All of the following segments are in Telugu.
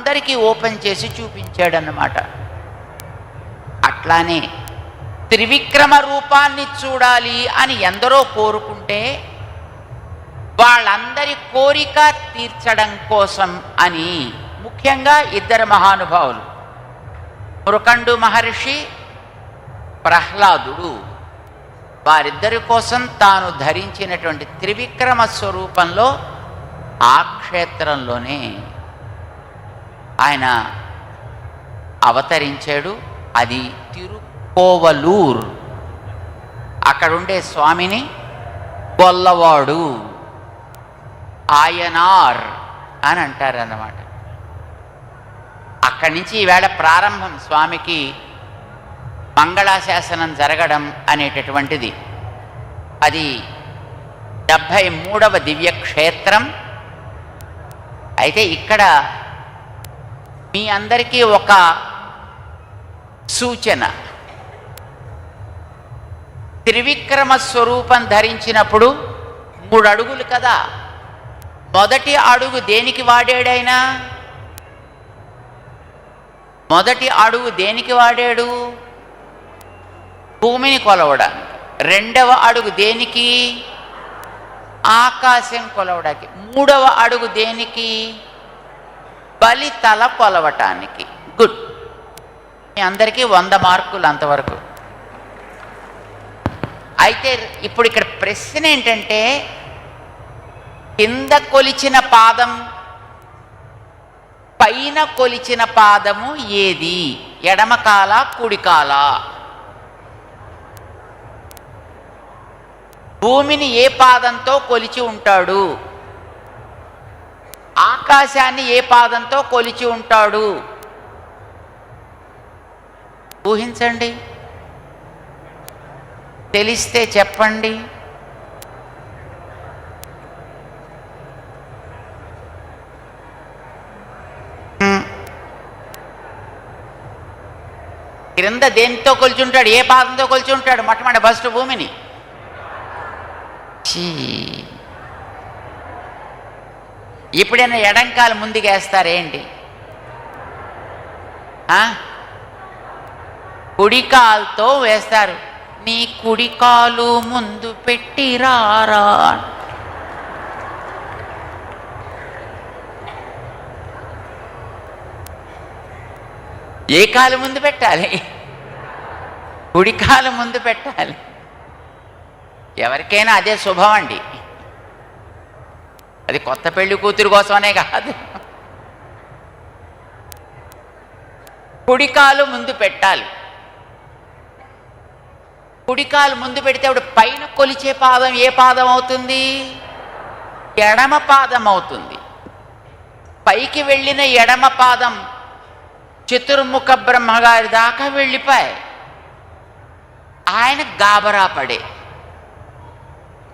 అందరికీ ఓపెన్ చేసి చూపించాడన్నమాట. అట్లానే త్రివిక్రమ రూపాన్ని చూడాలి అని ఎందరో కోరుకుంటే వాళ్ళందరి కోరిక తీర్చడం కోసం అని ముఖ్యంగా ఇద్దరు మహానుభావులు, మృకండు మహర్షి, ప్రహ్లాదుడు, వారిద్దరి కోసం తాను ధరించినటువంటి త్రివిక్రమ స్వరూపంలో ఆ క్షేత్రంలోనే ఆయన అవతరించాడు. అది తిరుకోవలూర్. అక్కడుండే స్వామిని గొల్లవాడు, ఆయనార్ అని అంటారన్నమాట. అక్కడి నుంచి ఈవేళ ప్రారంభం స్వామికి మంగళాశాసనం జరగడం అనేటటువంటిది. అది 73వ దివ్యక్షేత్రం. అయితే ఇక్కడ మీ అందరికీ ఒక సూచన. త్రివిక్రమ స్వరూపం ధరించినప్పుడు 3 అడుగులు కదా. మొదటి అడుగు దేనికి వాడాడైనా? మొదటి అడుగు దేనికి వాడాడు? భూమిని కొలవడానికి. రెండవ అడుగు దేనికి? ఆకాశం కొలవడానికి. మూడవ అడుగు దేనికి? బలితల కొలవటానికి. గుడ్. మీ అందరికీ 100 మార్కులు అంతవరకు. అయితే ఇప్పుడు ఇక్కడ ప్రశ్న ఏంటంటే, కింద కొలిచిన పాదం, పైన కొలిచిన పాదము ఏది? ఎడమకాల కుడికాల? భూమిని ఏ పాదంతో కొలిచి ఉంటాడు? ఆకాశాన్ని ఏ పాదంతో కొలిచి ఉంటాడు? ఊహించండి, తెలిస్తే చెప్పండి. క్రింద దేనితో కొలిచి ఉంటాడు? ఏ పాదంతో కొలిచి ఉంటాడు? మొట్టమొదటి ఫస్ట్ భూమిని. ఎప్పుడైనా ఎడంకాలు ముందుకేస్తారేంటి? కుడికాలుతో వేస్తారు. నీ కుడికాలు ముందు పెట్టి రారా. ఏ కాలు ముందు పెట్టాలి? కుడికాలు ముందు పెట్టాలి. ఎవరికైనా అదే శుభం అండి. అది కొత్త పెళ్లి కూతురు కోసమనే కాదు. కుడికాలు ముందు పెట్టాలి. కుడికాలు ముందు పెడితే అప్పుడు పైన కొలిచే పాదం ఏ పాదం అవుతుంది? ఎడమ పాదం అవుతుంది. పైకి వెళ్ళిన ఎడమ పాదం చతుర్ముఖ బ్రహ్మగారి దాకా వెళ్ళిపోయి ఆయన గాబరా పడే.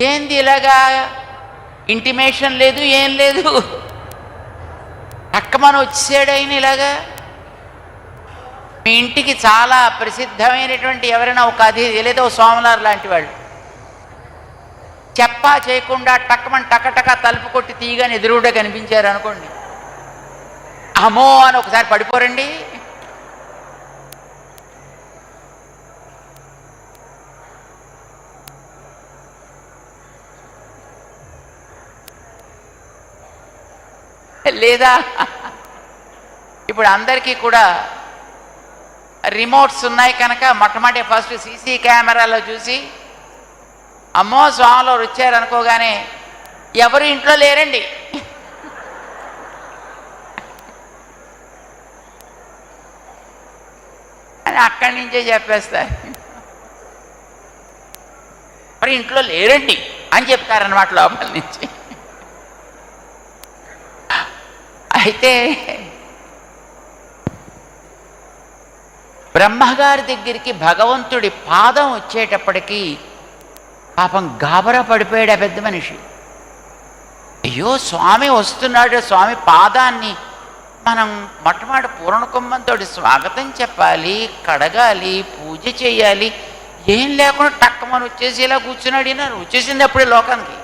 ఏంది ఇలాగా? ఇంటిమేషన్ లేదు, ఏం లేదు. టక్కమని వచ్చాడు ఆయన ఇలాగా. మీ ఇంటికి చాలా ప్రసిద్ధమైనటువంటి ఎవరైనా ఒక అతిథి లేదా సోమలారు లాంటి వాళ్ళు చెప్పా చేయకుండా టక్కమని టకటక తలుపు కొట్టి తీయగానే ఎదురుగా కనిపించారు అనుకోండి, అమ్మో అని ఒకసారి పడిపోరండి. లేదా ఇప్పుడు అందరికీ కూడా రిమోట్స్ ఉన్నాయి కనుక మొట్టమొదటి ఫస్ట్ సీసీ కెమెరాలో చూసి అమ్మో స్వామిలో వచ్చారు అనుకోగానే ఎవరు ఇంట్లో లేరండి అని అక్కడి నుంచే చెప్పేస్తారు. మరి ఇంట్లో లేరండి అని చెప్తారన్నమాట లోపల నుంచి. అయితే బ్రహ్మగారి దగ్గరికి భగవంతుడి పాదం వచ్చేటప్పటికీ పాపం గాబరా పడిపోయాడు ఆ పెద్ద మనిషి. అయ్యో స్వామి వస్తున్నాడు, స్వామి పాదాన్ని మనం మొట్టమొదటి పూర్ణకుంభంతో స్వాగతం చెప్పాలి, కడగాలి, పూజ చేయాలి, ఏం లేకుండా టక్కమని వచ్చేసి ఇలా కూర్చున్నాడు. వచ్చేసింది అప్పుడే లోకానికి.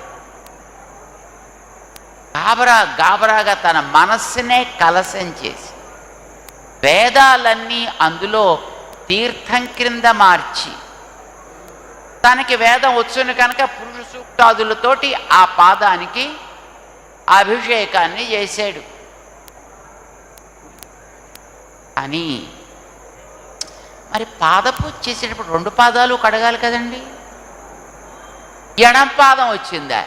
గాబరాగా తన మనస్సునే కలసం చేసి వేదాలన్నీ అందులో తీర్థం క్రింద మార్చి, తనకి వేదం వచ్చును కనుక పురుష సూక్తాదులతోటి ఆ పాదానికి అభిషేకాన్ని చేశాడు అని. మరి పాదపూజ చేసేటప్పుడు 2 పాదాలు కడగాలి కదండి. ఎడం పాదం వచ్చిందా?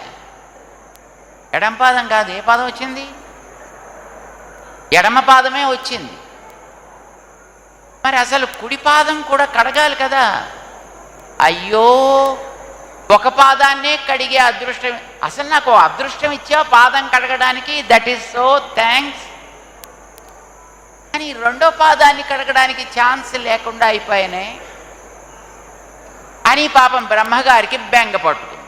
ఎడం పాదం కాదు, ఏ పాదం వచ్చింది? ఎడమ పాదమే వచ్చింది. మరి అసలు కుడి పాదం కూడా కడగాలి కదా. అయ్యో, ఒక పాదాన్నే కడిగే అదృష్టం, అసలు నాకు అదృష్టం ఇచ్చావు పాదం కడగడానికి, దట్ ఈస్ సో థ్యాంక్స్. కానీ 2వ పాదాన్ని కడగడానికి ఛాన్స్ లేకుండా అయిపోయానే అని పాపం బ్రహ్మగారికి బెంగ పట్టుకుంది.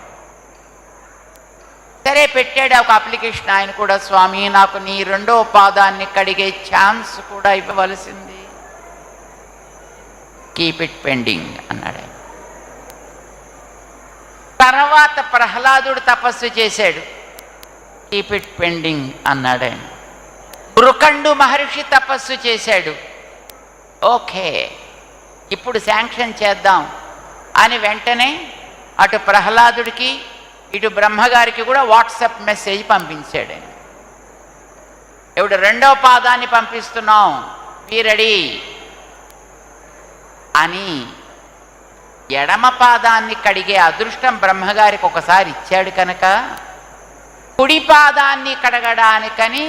సరే, పెట్టాడు ఒక అప్లికేషన్ ఆయన కూడా, స్వామి నాకు నీ 2వ పాదాన్ని కడిగే ఛాన్స్ కూడా ఇవ్వవలసింది, కీప్ ఇట్ పెండింగ్ అన్నాడు. తర్వాత ప్రహ్లాదుడు తపస్సు చేశాడు, కీప్ ఇట్ పెండింగ్ అన్నాడు ఆయన. మృకండు మహర్షి తపస్సు చేశాడు, ఓకే ఇప్పుడు శాంక్షన్ చేద్దాం అని వెంటనే అటు ప్రహ్లాదుడికి ఇటు బ్రహ్మగారికి కూడా వాట్సాప్ మెసేజ్ పంపించాడు ఆయన. ఇప్పుడు 2వ పాదాన్ని పంపిస్తున్నాం, బీ రెడీ అని. ఎడమ పాదాన్ని కడిగే అదృష్టం బ్రహ్మగారికి ఒకసారి ఇచ్చాడు కనుక, కుడి పాదాన్ని కడగడానికని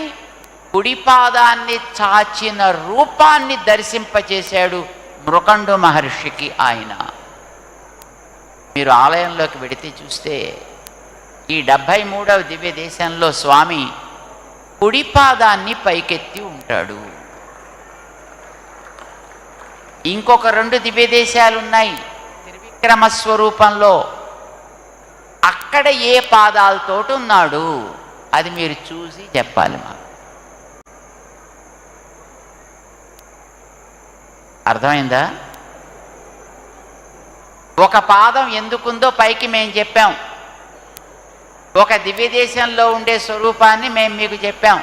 కుడి పాదాన్ని చాచిన రూపాన్ని దర్శింపచేశాడు మృకండు మహర్షికి ఆయన. మీరు ఆలయంలోకి వెడితే చూస్తే ఈ 73వ దివ్య దేశంలో స్వామి కుడి పాదాన్ని పైకెత్తి ఉంటాడు. ఇంకొక 2 దివ్య దేశాలు ఉన్నాయి త్రివిక్రమ స్వరూపంలో, అక్కడ ఏ పాదాలతోటి ఉన్నాడు అది మీరు చూసి చెప్పాలి. మాకు అర్థమైందా? ఒక పాదం ఎందుకుందో పైకి మేము చెప్పాం, ఒక దివ్య దేశంలో ఉండే స్వరూపాన్ని మేము మీకు చెప్పాం.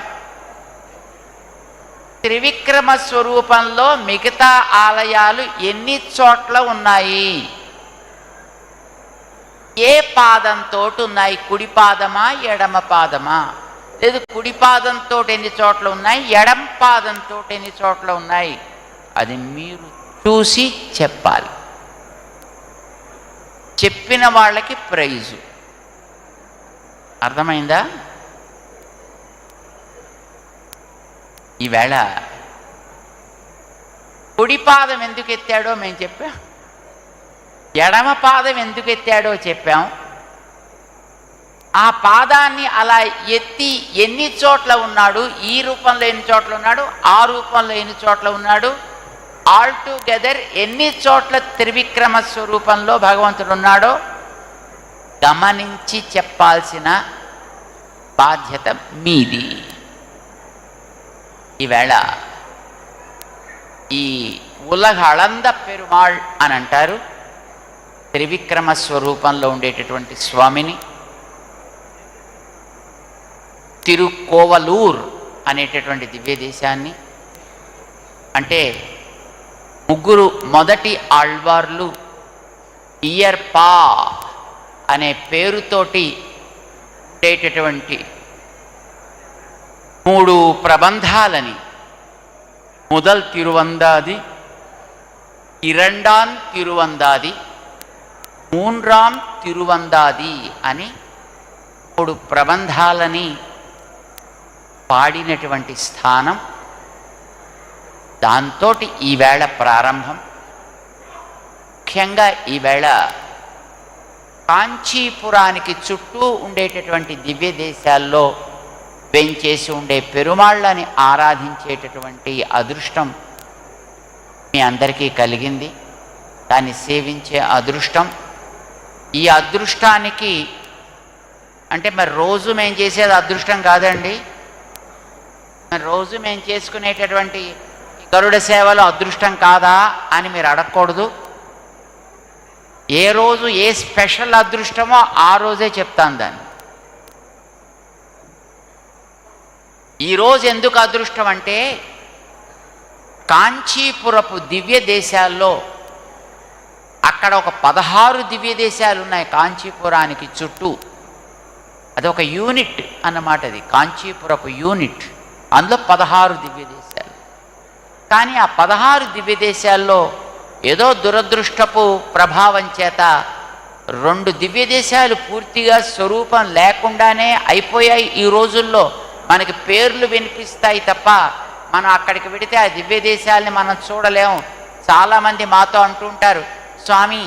త్రివిక్రమ స్వరూపంలో మిగతా ఆలయాలు ఎన్ని చోట్ల ఉన్నాయి, ఏ పాదంతో ఉన్నాయి, కుడి పాదమా ఎడమ పాదమా, లేదు కుడి పాదంతో ఎన్ని చోట్ల ఉన్నాయి, ఎడమ పాదంతో ఎన్ని చోట్ల ఉన్నాయి, అది మీరు చూసి చెప్పాలి. చెప్పిన వాళ్ళకి ప్రైజు. అర్థమైందా? ఈవేళ కుడి పాదం ఎందుకు ఎత్తాడో మేము చెప్పాం, ఎడమ పాదం ఎందుకు ఎత్తాడో చెప్పాం. ఆ పాదాన్ని అలా ఎత్తి ఎన్ని చోట్ల ఉన్నాడు, ఈ రూపంలో ఎన్ని చోట్ల ఉన్నాడు, ఆ రూపంలో ఎన్ని చోట్ల ఉన్నాడు, ఆల్ టుగెదర్ ఎన్ని చోట్ల త్రివిక్రమ స్వరూపంలో భగవంతుడు ఉన్నాడో గమనించి చెప్పాల్సిన బాధ్యత మీది. ఈవేళ ఈ ఉలగ అళంద పెరుమాళ్ అని అంటారు త్రివిక్రమ స్వరూపంలో ఉండేటటువంటి స్వామిని. తిరుకోవలూర్ అనేటటువంటి దివ్య దేశాన్ని, అంటే 3 మొదటి ఆళ్వార్లు ఇయర్పా అనే పేరుతోటి ఉండేటటువంటి 3 ప్రబంధాలని, முதல் తిరువందాది, இரண்டாம் తిరువందాది, మూన్రాం తిరువందాది అని 3 ప్రబంధాలని పాడినటువంటి స్థానం. దాంతో ఈవేళ ప్రారంభం. ముఖ్యంగా ఈవేళ కాంచీపురానికి చుట్టూ ఉండేటటువంటి దివ్య దేశాల్లో వెంచేసి ఉండే పెరుమాళ్ళని ఆరాధించేటటువంటి అదృష్టం మీ అందరికీ కలిగింది. దాన్ని సేవించే అదృష్టం. ఈ అదృష్టానికి అంటే మరి రోజు మేము చేసేది అదృష్టం కాదండి. మరి రోజు మేము చేసుకునేటటువంటి గరుడ సేవలు అదృష్టం కాదా అని మీరు అడగకూడదు. ఏ రోజు ఏ స్పెషల్ అదృష్టమో ఆ రోజే చెప్తాను దాన్ని. ఈరోజు ఎందుకు అదృష్టం అంటే కాంచీపురపు దివ్య దేశాల్లో అక్కడ ఒక 16 దివ్య దేశాలు ఉన్నాయి కాంచీపురానికి చుట్టూ. అదొక యూనిట్ అన్నమాట. అది కాంచీపురపు యూనిట్. అందులో 16 దివ్య దేశాలు. కానీ ఆ 16 దివ్య దేశాల్లో ఏదో దురదృష్టపు ప్రభావం చేత 2 దివ్య దేశాలు పూర్తిగా స్వరూపం లేకుండానే అయిపోయాయి. ఈ రోజుల్లో మనకి పేర్లు వినిపిస్తాయి తప్ప మనం అక్కడికి వెడితే ఆ దివ్య దేశాలని మనం చూడలేము. చాలామంది మాతో అంటుంటారు, స్వామి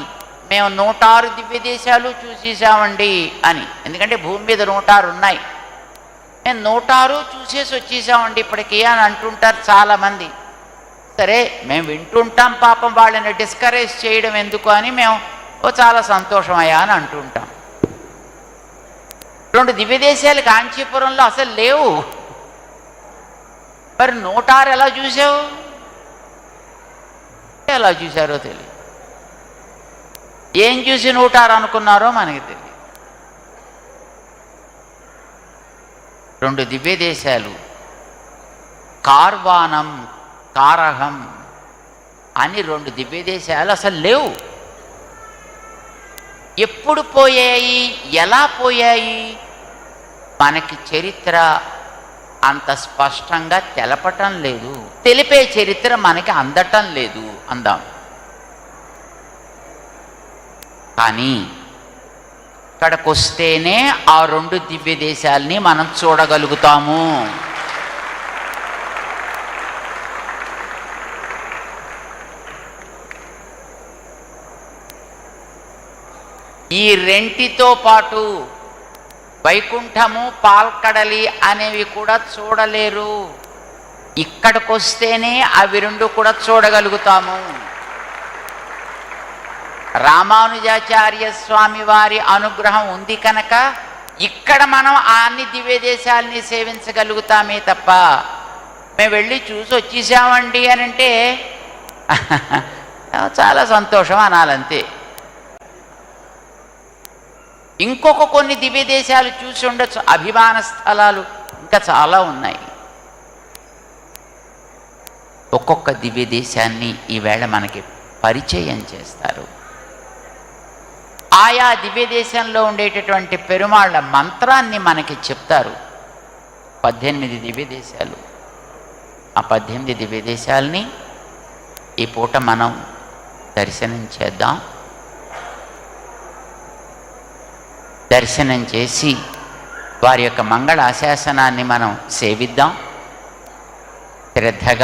మేము 106 దివ్య దేశాలు చూసేసామండి అని. ఎందుకంటే భూమి మీద 106 ఉన్నాయి. మేము 106 చూసేసి వచ్చేసామండి ఇప్పటికీ అని అంటుంటారు చాలామంది. సరే మేము వింటుంటాం, పాపం వాళ్ళని డిస్కరేజ్ చేయడం ఎందుకు అని మేము చాలా సంతోషమయ్యా అని అంటుంటాం. 2 దివ్య దేశాలు కాంచీపురంలో అసలు లేవు. మరి 106 ఎలా చూసావు? ఎలా చూశారో తెలియదు. ఏం చూసి 106 అనుకున్నారో మనకి తెలియదు. 2 దివ్య దేశాలు కార్వానం, కారహం అని 2 దివ్య దేశాలు అసలు లేవు. ఎప్పుడు పోయాయి, ఎలా పోయాయి మనకి చరిత్ర అంత స్పష్టంగా తెలపటం లేదు. తెలిపే చరిత్ర మనకి అందటం లేదు అందాం. కానీ ఇక్కడికి వస్తేనే ఆ 2 దివ్య దేశాలని మనం చూడగలుగుతాము. ఈ రెంటితో పాటు వైకుంఠము, పాల్కడలి అనేవి కూడా చూడలేరు. ఇక్కడికి వస్తేనే అవి 2 కూడా చూడగలుగుతాము. రామానుజాచార్య స్వామి వారి అనుగ్రహం ఉంది కనుక ఇక్కడ మనం అన్ని దివ్య దేశాలని సేవించగలుగుతామే తప్ప మేము వెళ్ళి చూసి వచ్చేసామండి అని అంటే చాలా సంతోషం అనాలంతే. ఇంకొక కొన్ని దివ్య దేశాలు చూసి ఉండొచ్చు. అభిమాన స్థలాలు ఇంకా చాలా ఉన్నాయి. ఒక్కొక్క దివ్య దేశాన్ని ఈవేళ మనకి పరిచయం చేస్తారు. ఆయా దివ్య దేశంలో ఉండేటటువంటి పెరుమాళ్ళ మంత్రాన్ని మనకి చెప్తారు. 18 దివ్య దేశాలు. ఆ 18 దివ్య దేశాలని ఈ పూట మనం దర్శనం చేద్దాం. దర్శనం చేసి వారి యొక్క మంగళ ఆశాసనాన్ని మనం సేవిద్దాం. శ్రద్ధగా